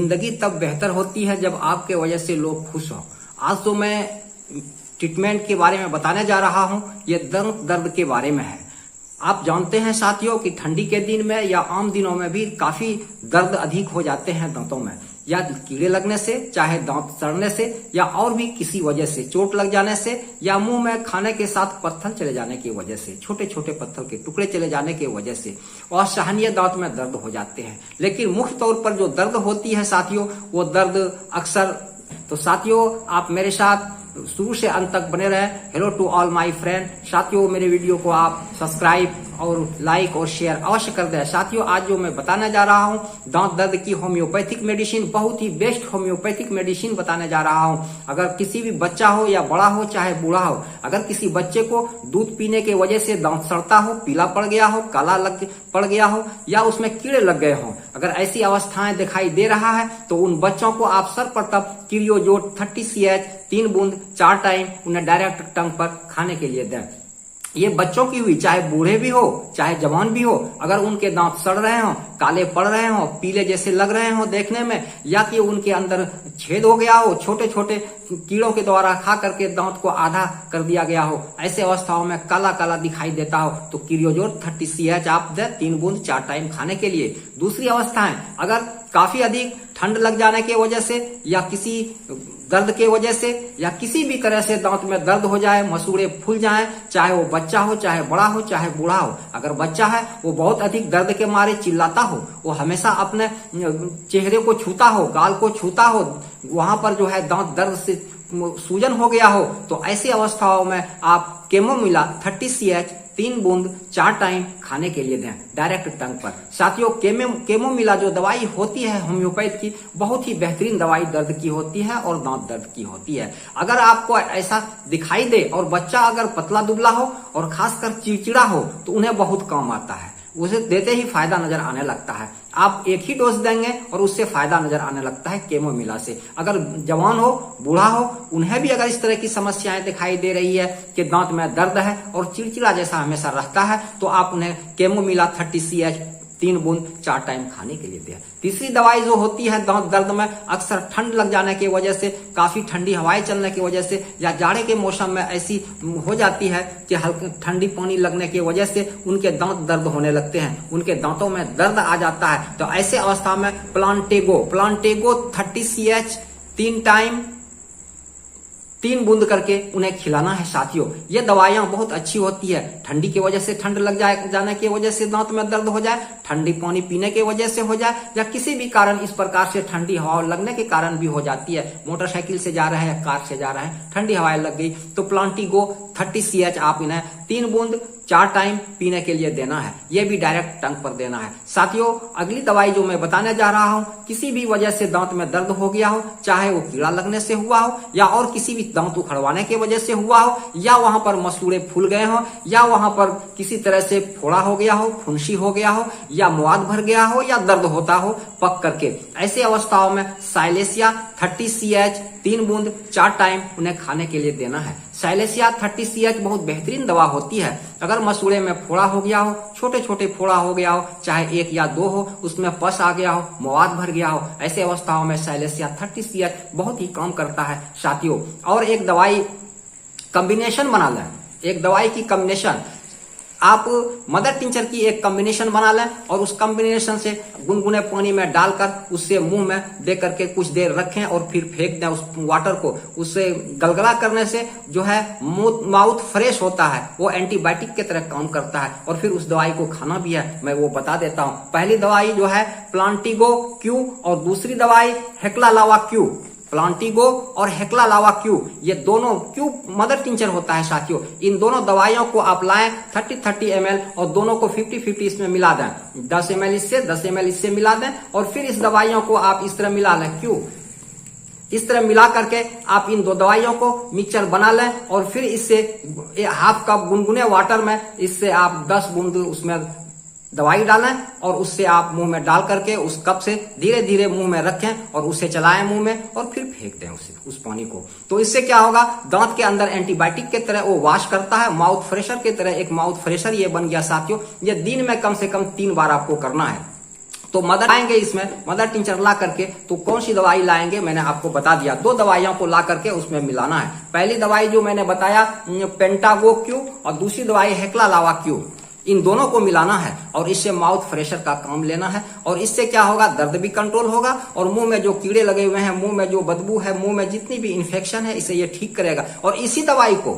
जिंदगी तब बेहतर होती है जब आपके वजह से लोग खुश हों। आज तो मैं ट्रीटमेंट के बारे में बताने जा रहा हूं, ये दर्द के बारे में है। आप जानते हैं साथियों कि ठंडी के दिन में या आम दिनों में भी काफी दर्द अधिक हो जाते हैं दांतों में, या कीड़े लगने से, चाहे दांत सड़ने से, या और भी किसी वजह से, चोट लग जाने से, या मुंह में खाने के साथ पत्थर चले जाने की वजह से, छोटे छोटे पत्थर के टुकड़े चले जाने की वजह से असहनीय दांत में दर्द हो जाते हैं। लेकिन मुख्य तौर पर जो दर्द होती है साथियों, वो दर्द अक्सर, तो साथियों आप मेरे साथ शुरू से अंत तक बने रहे। Hello to all my friend. साथियों मेरे वीडियो को आप सब्सक्राइब और लाइक और शेयर अवश्य कर दें। साथियों आज जो मैं बताने जा रहा हूं, दांत दर्द की होम्योपैथिक मेडिसिन, बहुत ही बेस्ट होम्योपैथिक मेडिसिन बताने जा रहा हूं। अगर किसी भी बच्चा हो या बड़ा हो चाहे बूढ़ा हो, अगर किसी बच्चे को दूध पीने की वजह से दांत सड़ता हो, पीला पड़ गया हो, काला पड़ गया हो, या उसमें कीड़े लग गए हों, अगर ऐसी अवस्थाएं दिखाई दे रहा है तो उन बच्चों को आप सर्वप्रथम क्रियोजोट 30CH 3 बूंद 4 टाइम उन्हें डायरेक्ट टंग पर खाने के लिए दें। ये बच्चों की हुई, चाहे बूढ़े भी हो चाहे जवान भी हो, अगर उनके दांत सड़ रहे हो, काले पड़ रहे हो, पीले जैसे लग रहे हो देखने में, या कि उनके अंदर छेद हो गया हो, छोटे छोटे कीड़ों के द्वारा खा करके दांत को आधा कर दिया गया हो, ऐसे अवस्थाओं में काला काला दिखाई देता हो, तो क्रियोजोट 30CH आप दे 3 बूंद 4 टाइम खाने के लिए। दूसरी अवस्थाएं, अगर काफी अधिक ठंड लग जाने की वजह से, या किसी दर्द के वजह से, या किसी भी तरह से दांत में दर्द हो जाए, मसूड़े फूल जाएं, चाहे वो बच्चा हो, चाहे बड़ा हो, चाहे बूढ़ा हो। अगर बच्चा है वो बहुत अधिक दर्द के मारे चिल्लाता हो, वो हमेशा अपने चेहरे को छूता हो, गाल को छूता हो, वहां पर जो है दांत दर्द से सूजन हो गया हो, तो ऐसी अवस्थाओं में आप कैमोमिला 30CH 3 बूंद 4 टाइम खाने के लिए दें डायरेक्ट टंग पर। साथियों कैमोमिला जो दवाई होती है होम्योपैथ की, बहुत ही बेहतरीन दवाई दर्द की होती है और दांत दर्द की होती है। अगर आपको ऐसा दिखाई दे और बच्चा अगर पतला दुबला हो और खासकर चिड़चिड़ा हो तो उन्हें बहुत काम आता है, उसे देते ही फायदा नजर आने लगता है। आप एक ही डोज देंगे और उससे फायदा नजर आने लगता है कैमोमिला से। अगर जवान हो, बूढ़ा हो, उन्हें भी अगर इस तरह की समस्याएं दिखाई दे रही है कि दांत में दर्द है और चिड़चिड़ा जैसा हमेशा रहता है, तो आप उन्हें कैमोमिला 30CH 3 बूंद 4 टाइम खाने के लिए दें। तीसरी दवाई जो होती है दांत दर्द में, अक्सर ठंड लग जाने की वजह से, काफी ठंडी हवाएं चलने की वजह से, या जाड़े के मौसम में ऐसी हो जाती है कि हल्की ठंडी पानी लगने की वजह से उनके दांत दर्द होने लगते हैं, उनके दांतों में दर्द आ जाता है। तो ऐसे अवस्था में प्लांटेगो 30CH 3 टाइम 3 बूंद करके उन्हें खिलाना है। साथियों ये दवाइयां बहुत अच्छी होती है। ठंडी की वजह से, ठंड लग जाने की वजह से दांत में दर्द हो जाए, ठंडी पानी पीने की वजह से हो जाए, या किसी भी कारण इस प्रकार से ठंडी हवा लगने के कारण भी हो जाती है, मोटरसाइकिल से जा रहे हैं, कार से जा रहे हैं, ठंडी हवाएं लग गई, तो प्लांटिगो 30CH आप इन्हें 3 बूंद 4 टाइम पीने के लिए देना है। यह भी डायरेक्ट टंग पर देना है। साथियों अगली दवाई जो मैं बताने जा रहा हूं, किसी भी वजह से दांत में दर्द हो गया हो, चाहे वो कीड़ा लगने से हुआ हो, या और किसी भी दांत उखड़वाने की वजह से हुआ हो, या वहां पर मसूड़े फूल गए हो, या वहां पर किसी तरह से फोड़ा हो गया हो, फुंसी हो गया हो, या मुआद भर गया हो, या दर्द होता हो पक करके, ऐसी अवस्थाओं में साइलेसिया 30CH 3 बूंद 4 टाइम उन्हें खाने के लिए देना है। साइलेसिया 30CH बहुत बेहतरीन दवा होती है। अगर मसूड़े में फोड़ा हो गया हो, छोटे छोटे फोड़ा हो गया हो, चाहे 1 या 2 हो, उसमें पस आ गया हो, मवाद भर गया हो, ऐसे अवस्थाओं में साइलेसिया 30CH बहुत ही काम करता है। साथियों और एक दवाई कॉम्बिनेशन बना लें, एक दवाई की कॉम्बिनेशन, आप मदर टिंचर की एक कॉम्बिनेशन बना लें और उस कॉम्बिनेशन से गुनगुने पानी में डालकर उससे मुंह में दे करके कुछ देर रखें और फिर फेंक दें उस वाटर को। उससे गलगला करने से जो है माउथ फ्रेश होता है, वो एंटीबायोटिक की तरह काम करता है, और फिर उस दवाई को खाना भी है, मैं वो बता देता हूं। पहली दवाई जो है प्लांटिगो क्यू और दूसरी दवाई हेक्ला लावा क्यू। प्लांटिगो और हेक्ला लावा क्यू, ये दोनों क्यू मदर टिंचर होता है। साथियों इन दोनों दवाइयों को आप लाएं 30-30 ml और दोनों को 50-50 इसमें मिला दें, 10 ml इससे 10 ml इससे मिला दें, और फिर इस दवाइयों को आप इस तरह मिला लें। क्यू इस तरह मिला करके आप इन 2 दवाइयों को मिक्सचर बना लें, और फिर इससे 1/2 कप गुनगुने वाटर में इससे आप 10 बूंद उसमें दवाई डालें, और उससे आप मुंह में डाल करके उस कप से धीरे धीरे मुंह में रखें और उसे चलाएं मुंह में, और फिर फेंक दें उस पानी को। तो इससे क्या होगा, दांत के अंदर एंटीबायोटिक की तरह वो वॉश करता है, माउथ फ्रेशर की तरह एक माउथ फ्रेशर ये बन गया। साथियों ये दिन में कम से कम 3 बार आपको करना है। तो मदर लाएंगे इसमें, मदर टिंचर ला करके, तो कौन सी दवाई लाएंगे मैंने आपको बता दिया। 2 दवाइयों को ला करके उसमें मिलाना है। पहली दवाई जो मैंने बताया पेंटागो क्यू, और दूसरी दवाई हेक्ला लावा क्यू। इन दोनों को मिलाना है और इससे माउथ फ्रेशर का काम लेना है। और इससे क्या होगा, दर्द भी कंट्रोल होगा और मुंह में जो कीड़े लगे हुए हैं, मुंह में जो बदबू है, मुंह में जितनी भी इन्फेक्शन है, इसे ये ठीक करेगा। और इसी दवाई को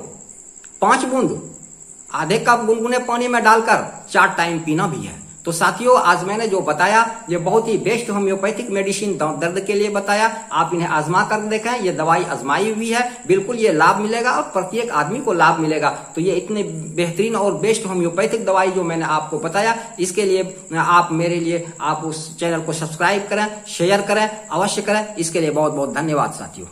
5 बूंद आधे कप गुनगुने पानी में डालकर 4 टाइम पीना भी है। तो साथियों, आज मैंने जो बताया ये बहुत ही बेस्ट होम्योपैथिक मेडिसिन दर्द के लिए बताया। आप इन्हें आजमा कर देखें। ये दवाई आजमाई हुई है, बिल्कुल ये लाभ मिलेगा और प्रत्येक आदमी को लाभ मिलेगा। तो ये इतने बेहतरीन और बेस्ट होम्योपैथिक दवाई जो मैंने आपको बताया, इसके लिए आप मेरे लिए आप उस चैनल को सब्सक्राइब करें, शेयर करें, अवश्य करें। इसके लिए बहुत बहुत धन्यवाद साथियों।